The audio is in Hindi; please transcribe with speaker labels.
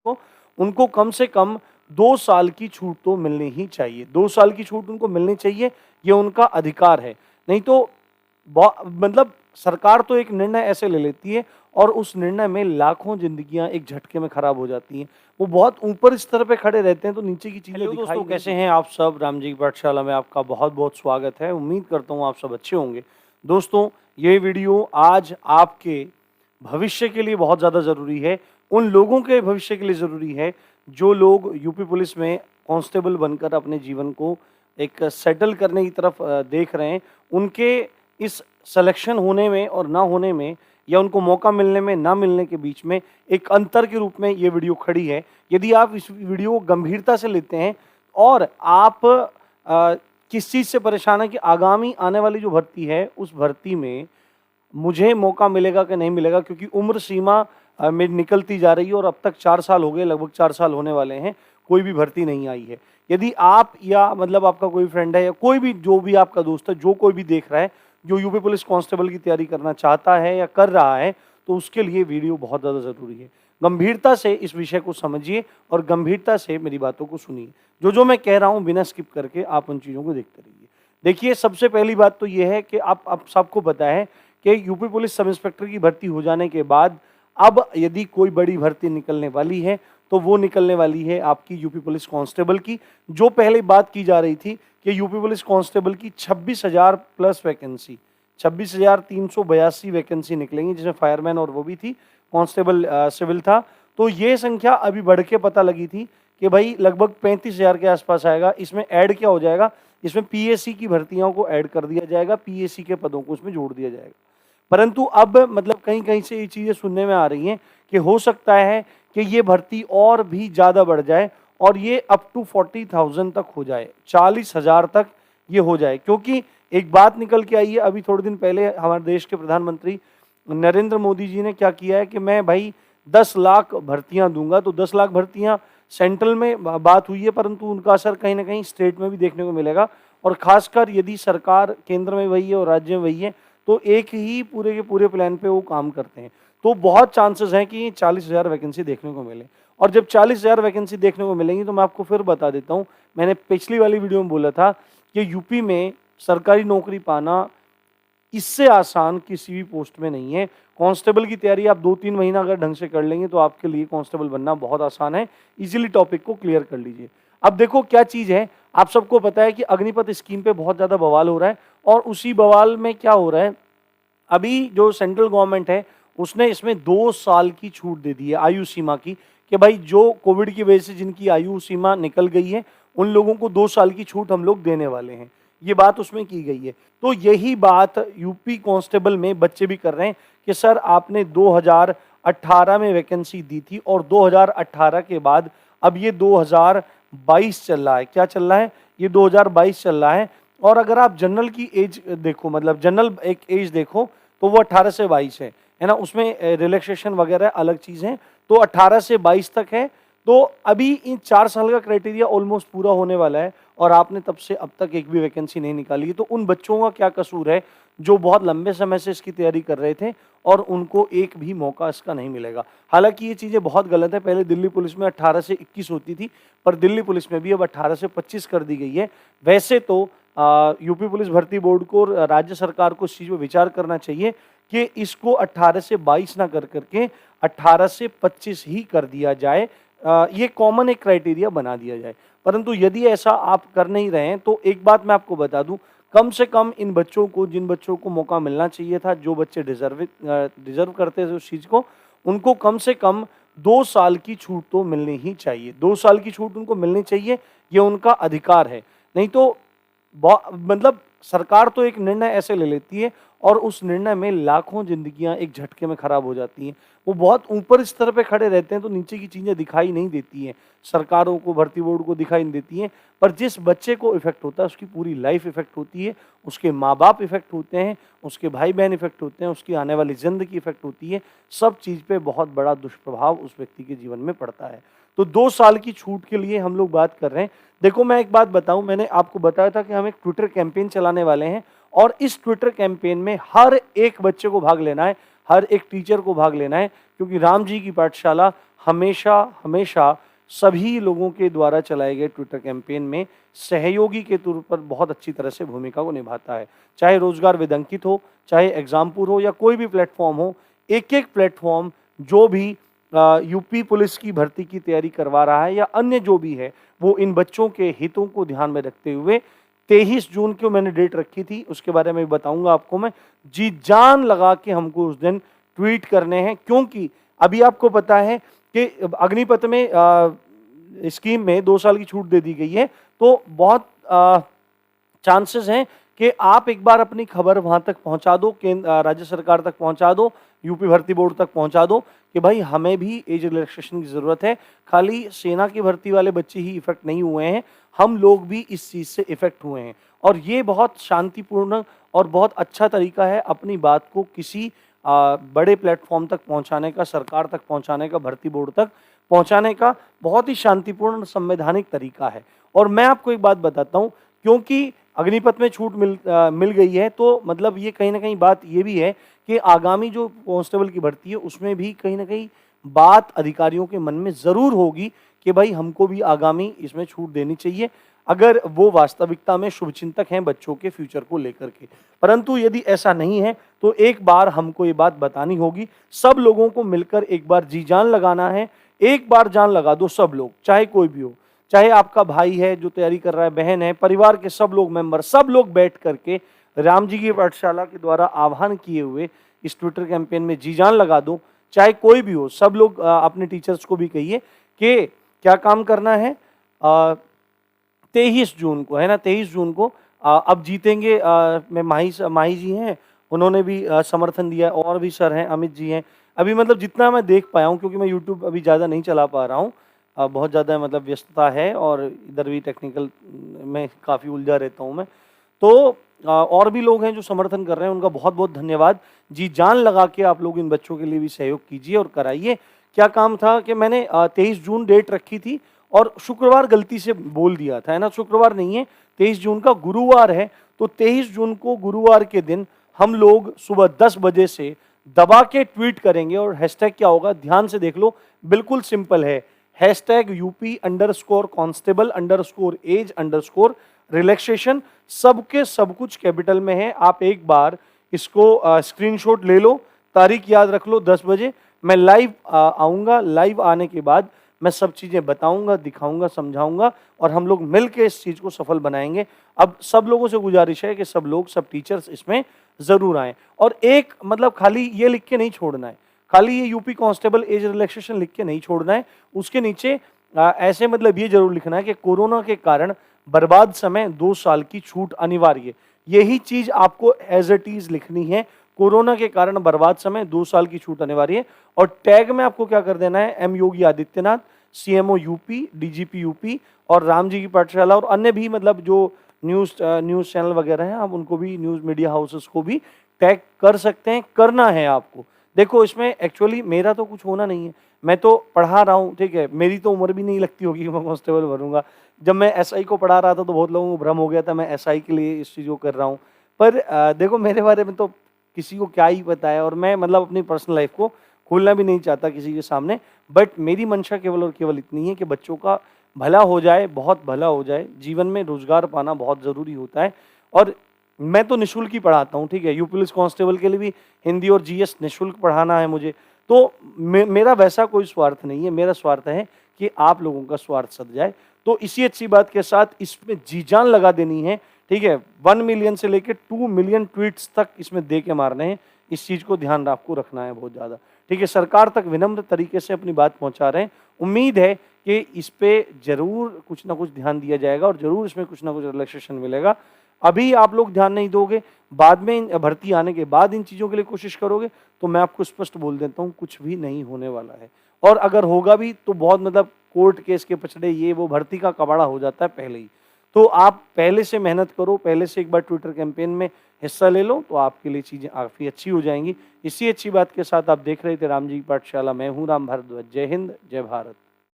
Speaker 1: को, उनको कम से कम 2 साल की छूट तो मिलनी ही चाहिए। 2 साल की छूट उनको मिलनी चाहिए, ये उनका अधिकार है। नहीं तो मतलब सरकार तो एक निर्णय ऐसे ले लेती है और उस निर्णय में लाखों जिंदगियां एक झटके में खराब हो जाती हैं। वो बहुत ऊपर स्तर पे खड़े रहते हैं तो नीचे की चीजें दिखाई नहीं। दोस्तों, कैसे हैं आप सब? राम जी की पाठशाला में आपका बहुत बहुत स्वागत है। उम्मीद करता हूँ आप सब अच्छे होंगे। दोस्तों, ये वीडियो आज आपके भविष्य के लिए बहुत ज़्यादा ज़रूरी है। उन लोगों के भविष्य के लिए ज़रूरी है जो लोग यूपी पुलिस में कांस्टेबल बनकर अपने जीवन को एक सेटल करने की तरफ देख रहे हैं। उनके इस सिलेक्शन होने में और ना होने में, या उनको मौका मिलने में ना मिलने के बीच में एक अंतर के रूप में ये वीडियो खड़ी है। यदि आप इस वीडियो को गंभीरता से लेते हैं और आप किस चीज़ से परेशान है कि आगामी आने वाली जो भर्ती है उस भर्ती में मुझे मौका मिलेगा कि नहीं मिलेगा, क्योंकि उम्र सीमा में निकलती जा रही है और अब तक 4 साल हो गए, लगभग 4 साल होने वाले हैं, कोई भी भर्ती नहीं आई है। यदि आप या मतलब आपका कोई फ्रेंड है या कोई भी जो भी आपका दोस्त है, जो कोई भी देख रहा है जो यूपी पुलिस कांस्टेबल की तैयारी करना चाहता है या कर रहा है, तो उसके लिए वीडियो बहुत ज़्यादा ज़रूरी है। गंभीरता से इस विषय को समझिए और गंभीरता से मेरी बातों को सुनिए। जो मैं कह रहा हूँ बिना स्किप करके आप उन चीज़ों को देखते रहिए। देखिए, सबसे पहली बात तो ये है कि आप सबको पता है कि यूपी पुलिस सब इंस्पेक्टर की भर्ती हो जाने के बाद अब यदि कोई बड़ी भर्ती निकलने वाली है तो वो निकलने वाली है आपकी यूपी पुलिस कांस्टेबल की। जो पहले बात की जा रही थी कि यूपी पुलिस कांस्टेबल की 26,000 प्लस वैकेंसी, 26,382 वैकेंसी निकलेंगी, जिसमें फायरमैन और वो भी थी, कांस्टेबल सिविल था। तो ये संख्या अभी बढ़ के पता लगी थी कि भाई लगभग 35,000 के आसपास आएगा। इसमें ऐड क्या हो जाएगा, इसमें पीएससी की भर्तियों को ऐड कर दिया जाएगा, पीएससी के पदों को इसमें जोड़ दिया जाएगा। परंतु अब मतलब कहीं कहीं से ये चीजें सुनने में आ रही हैं कि हो सकता है कि ये भर्ती और भी ज्यादा बढ़ जाए और ये अप टू 40,000 तक हो जाए, 40,000 तक ये हो जाए। क्योंकि एक बात निकल के आई है, अभी थोड़े दिन पहले हमारे देश के प्रधानमंत्री नरेंद्र मोदी जी ने क्या किया है कि मैं भाई 10 लाख भर्तियां दूंगा। तो 10 लाख भर्तियां सेंट्रल में बात हुई है, परंतु उनका असर कहीं ना कहीं स्टेट में भी देखने को मिलेगा। और खासकर यदि सरकार केंद्र में वही है और राज्य में वही है तो एक ही पूरे के पूरे प्लान पे वो काम करते हैं। तो बहुत चांसेस हैं कि 40,000 वैकेंसी देखने को मिले। और जब 40,000 वैकेंसी देखने को मिलेंगी तो मैं आपको फिर बता देता हूँ, मैंने पिछली वाली वीडियो में बोला था कि यूपी में सरकारी नौकरी पाना इससे आसान किसी भी पोस्ट में नहीं है। कांस्टेबल की तैयारी आप 2-3 महीना अगर ढंग से कर लेंगे तो आपके लिए कांस्टेबल बनना बहुत आसान है। इजीली टॉपिक को क्लियर कर लीजिए। अब देखो क्या चीज है, आप सबको पता है कि अग्निपथ स्कीम पे बहुत ज्यादा बवाल हो रहा है और उसी बवाल में क्या हो रहा है, अभी जो सेंट्रल गवर्नमेंट है उसने इसमें 2 साल की छूट दे दी है आयु सीमा की, कि भाई जो कोविड की वजह से जिनकी आयु सीमा निकल गई है उन लोगों को 2 साल की छूट हम लोग देने वाले हैं। ये बात उसमें की गई है। तो यही बात यूपी कांस्टेबल में बच्चे भी कर रहे हैं कि सर आपने 2018 में वैकेंसी दी थी और 2018 के बाद अब ये 2022 चल रहा है। क्या चल रहा है? ये 2022 चल रहा है। और अगर आप जनरल की एज देखो, मतलब जनरल एक एज देखो तो वो 18 से 22 है ना, उसमें रिलैक्सेशन वगैरह अलग चीज है। तो 18 से 22 तक है। तो अभी इन 4 साल का क्राइटेरिया ऑलमोस्ट पूरा होने वाला है और आपने तब से अब तक एक भी वैकेंसी नहीं निकाली है। तो उन बच्चों का क्या कसूर है जो बहुत लंबे समय से इसकी तैयारी कर रहे थे और उनको एक भी मौका इसका नहीं मिलेगा। हालांकि ये चीजें बहुत गलत है। पहले दिल्ली पुलिस में 18 से 21 होती थी, पर दिल्ली पुलिस में भी अब 18 से 25 कर दी गई है। वैसे तो यूपी पुलिस भर्ती बोर्ड को, राज्य सरकार को इस चीज पर विचार करना चाहिए कि इसको 18 से 22 ना कर करके 18 से 25 ही कर दिया जाए। ये कॉमन एक क्राइटेरिया बना दिया जाए। परंतु यदि ऐसा आप कर नहीं रहे हैं तो एक बात मैं आपको बता दूं, कम से कम इन बच्चों को, जिन बच्चों को मौका मिलना चाहिए था, जो बच्चे डिजर्व करते थे उस चीज को, उनको कम से कम 2 साल की छूट तो मिलनी ही चाहिए। 2 साल की छूट उनको मिलनी चाहिए, ये उनका अधिकार है। नहीं तो मतलब सरकार तो एक निर्णय ऐसे ले लेती है और उस निर्णय में लाखों जिंदगियां एक झटके में खराब हो जाती हैं। वो बहुत ऊपर स्तर पे खड़े रहते हैं तो नीचे की चीजें दिखाई नहीं देती हैं, सरकारों को, भर्ती बोर्ड को दिखाई नहीं देती हैं। पर जिस बच्चे को इफेक्ट होता है उसकी पूरी लाइफ इफेक्ट होती है, उसके माँ बाप इफेक्ट होते हैं, उसके भाई बहन इफेक्ट होते हैं, उसकी आने वाली जिंदगी इफेक्ट होती है। सब चीज पे बहुत बड़ा दुष्प्रभाव उस व्यक्ति के जीवन में पड़ता है। तो 2 साल की छूट के लिए हम लोग बात कर रहे हैं। देखो, मैं एक बात बताऊं, मैंने आपको बताया था कि हम एक ट्विटर कैंपेन चलाने वाले हैं और इस ट्विटर कैंपेन में हर एक बच्चे को भाग लेना है। हर एक टीचर को भाग लेना है, क्योंकि राम जी की पाठशाला हमेशा हमेशा सभी लोगों के द्वारा चलाए गए ट्विटर कैंपेन में सहयोगी के तौर पर बहुत अच्छी तरह से भूमिका को निभाता है। चाहे रोजगार वेदंकित हो, चाहे एग्जामपुर हो, या कोई भी प्लेटफॉर्म हो, एक एक प्लेटफॉर्म जो भी यूपी पुलिस की भर्ती की तैयारी करवा रहा है या अन्य जो भी है, वो इन बच्चों के हितों को ध्यान में रखते हुए 23 जून को मैंने डेट रखी थी, उसके बारे में बताऊंगा आपको मैं। जी जान लगा के हमको उस दिन ट्वीट करने हैं, क्योंकि अभी आपको पता है कि अग्निपथ में स्कीम में 2 साल की छूट दे दी गई है, तो बहुत चांसेस हैं कि आप एक बार अपनी खबर वहां तक पहुंचा दो, केंद्र राज्य सरकार तक पहुंचा दो, यूपी भर्ती बोर्ड तक पहुंचा दो कि भाई हमें भी एज रिलैक्सेशन की जरूरत है। खाली सेना की भर्ती वाले बच्चे ही इफेक्ट नहीं हुए हैं, हम लोग भी इस चीज से इफेक्ट हुए हैं। और ये बहुत शांतिपूर्ण और बहुत अच्छा तरीका है अपनी बात को किसी बड़े प्लेटफॉर्म तक पहुंचाने का, सरकार तक पहुंचाने का, भर्ती बोर्ड तक पहुंचाने का बहुत ही शांतिपूर्ण संवैधानिक तरीका है। और मैं आपको एक बात बताता हूं, क्योंकि अग्निपथ में छूट मिल गई है, तो मतलब ये कहीं ना कहीं बात ये भी है कि आगामी जो कांस्टेबल की भर्ती है उसमें भी कहीं ना कहीं बात अधिकारियों के मन में जरूर होगी कि भाई हमको भी आगामी इसमें छूट देनी चाहिए, अगर वो वास्तविकता में शुभचिंतक हैं बच्चों के फ्यूचर को लेकर के। परंतु यदि ऐसा नहीं है तो एक बार हमको ये बात बतानी होगी, सब लोगों को मिलकर एक बार जी जान लगाना है। एक बार जान लगा दो सब लोग, चाहे कोई भी हो, चाहे आपका भाई है जो तैयारी कर रहा है, बहन है, परिवार के सब लोग मेंबर, सब लोग बैठ करके राम जी की पाठशाला के द्वारा आह्वान किए हुए इस ट्विटर कैंपेन में जी जान लगा दो। चाहे कोई भी हो, सब लोग अपने टीचर्स को भी कहिए कि क्या काम करना है। 23 जून को है ना, 23 जून को अब जीतेंगे में माही जी हैं, उन्होंने भी समर्थन दिया, और भी सर हैं, अमित जी हैं। अभी मतलब जितना मैं देख पाया हूँ, क्योंकि मैं यूट्यूब अभी ज़्यादा नहीं चला पा रहा हूँ, बहुत ज़्यादा मतलब व्यस्तता है और इधर भी टेक्निकल में काफ़ी उलझा रहता हूँ मैं, तो और भी लोग हैं जो समर्थन कर रहे हैं, उनका बहुत बहुत धन्यवाद। जी जान लगा के आप लोग इन बच्चों के लिए भी सहयोग कीजिए और कराइए। क्या काम था कि मैंने 23 जून डेट रखी थी और शुक्रवार गलती से बोल दिया था, है ना, शुक्रवार नहीं है, 23 जून का गुरुवार है। तो 23 जून को गुरुवार के दिन हम लोग सुबह 10 बजे से दबा के ट्वीट करेंगे, और हैशटैग क्या होगा ध्यान से देख लो, बिल्कुल सिंपल है, हैशटैग UP_constable_age_रिलैक्सेशन, सबके सब कुछ कैपिटल में है। आप एक बार इसको स्क्रीनशॉट ले लो, तारीख याद रख लो, 10 बजे मैं लाइव आऊंगा। लाइव आने के बाद मैं सब चीजें बताऊंगा, दिखाऊंगा, समझाऊंगा, और हम लोग मिलकर इस चीज को सफल बनाएंगे। अब सब लोगों से गुजारिश है कि सब लोग, सब टीचर्स इसमें जरूर आए, और एक मतलब खाली ये लिख के नहीं छोड़ना है, खाली ये यूपी कांस्टेबल एज रिलैक्सेशन लिख के नहीं छोड़ना है, उसके नीचे ऐसे मतलब ये जरूर लिखना है कि कोरोना के कारण बर्बाद समय 2 साल की छूट अनिवार्य। यही चीज आपको एज इट इज लिखनी है, कोरोना के कारण बर्बाद समय 2 साल की छूट अनिवार्य। और टैग में आपको क्या कर देना है, M Yogi Adityanath, CMO UP, DGP UP, और राम जी की पाठशाला, और अन्य भी मतलब जो न्यूज चैनल वगैरह हैं, आप उनको भी, न्यूज मीडिया हाउसेस को भी टैग कर सकते हैं, करना है आपको। देखो इसमें एक्चुअली मेरा तो कुछ होना नहीं है, मैं तो पढ़ा रहा हूँ, ठीक है, मेरी तो उम्र भी नहीं लगती होगी कि मैं कांस्टेबल बनूंगा। जब मैं SI को पढ़ा रहा था तो बहुत लोगों को भ्रम हो गया था मैं SI के लिए इस चीज़ को कर रहा हूँ, पर देखो मेरे बारे में तो किसी को क्या ही पता है, और मैं मतलब अपनी पर्सनल लाइफ को खोलना भी नहीं चाहता किसी के सामने। बट मेरी मंशा केवल और केवल इतनी है कि बच्चों का भला हो जाए, बहुत भला हो जाए। जीवन में रोजगार पाना बहुत ज़रूरी होता है, और मैं तो निःशुल्क ही पढ़ाता हूँ, ठीक है, यूपी पुलिस कांस्टेबल के लिए भी हिंदी और GS निःशुल्क पढ़ाना है मुझे। तो मेरा वैसा कोई स्वार्थ नहीं है, मेरा स्वार्थ है कि आप लोगों का स्वार्थ सद जाए। तो इसी अच्छी बात के साथ इसमें जी जान लगा देनी है, ठीक है, 1 मिलियन से लेकर 2 मिलियन ट्वीट्स तक इसमें दे के मारने हैं। इस चीज को ध्यान आपको रखना है बहुत ज्यादा, ठीक है। सरकार तक विनम्र तरीके से अपनी बात पहुंचा रहे हैं, उम्मीद है कि इस पे जरूर कुछ ना कुछ ध्यान दिया जाएगा और जरूर इसमें कुछ ना कुछ रिलैक्सेशन मिलेगा। अभी आप लोग ध्यान नहीं दोगे, बाद में भर्ती आने के बाद इन चीजों के लिए कोशिश करोगे, तो मैं आपको स्पष्ट बोल देता हूँ, कुछ भी नहीं होने वाला है। और अगर होगा भी तो बहुत मतलब कोर्ट केस के पछड़े, ये वो, भर्ती का कबाड़ा हो जाता है पहले ही। तो आप पहले से मेहनत करो, पहले से एक बार ट्विटर कैंपेन में हिस्सा ले लो, तो आपके लिए चीजें काफी अच्छी हो जाएंगी। इसी अच्छी बात के साथ आप देख रहे थे राम जी की पाठशाला, मैं हूँ राम भारद्वाज। जय हिंद, जय भारत।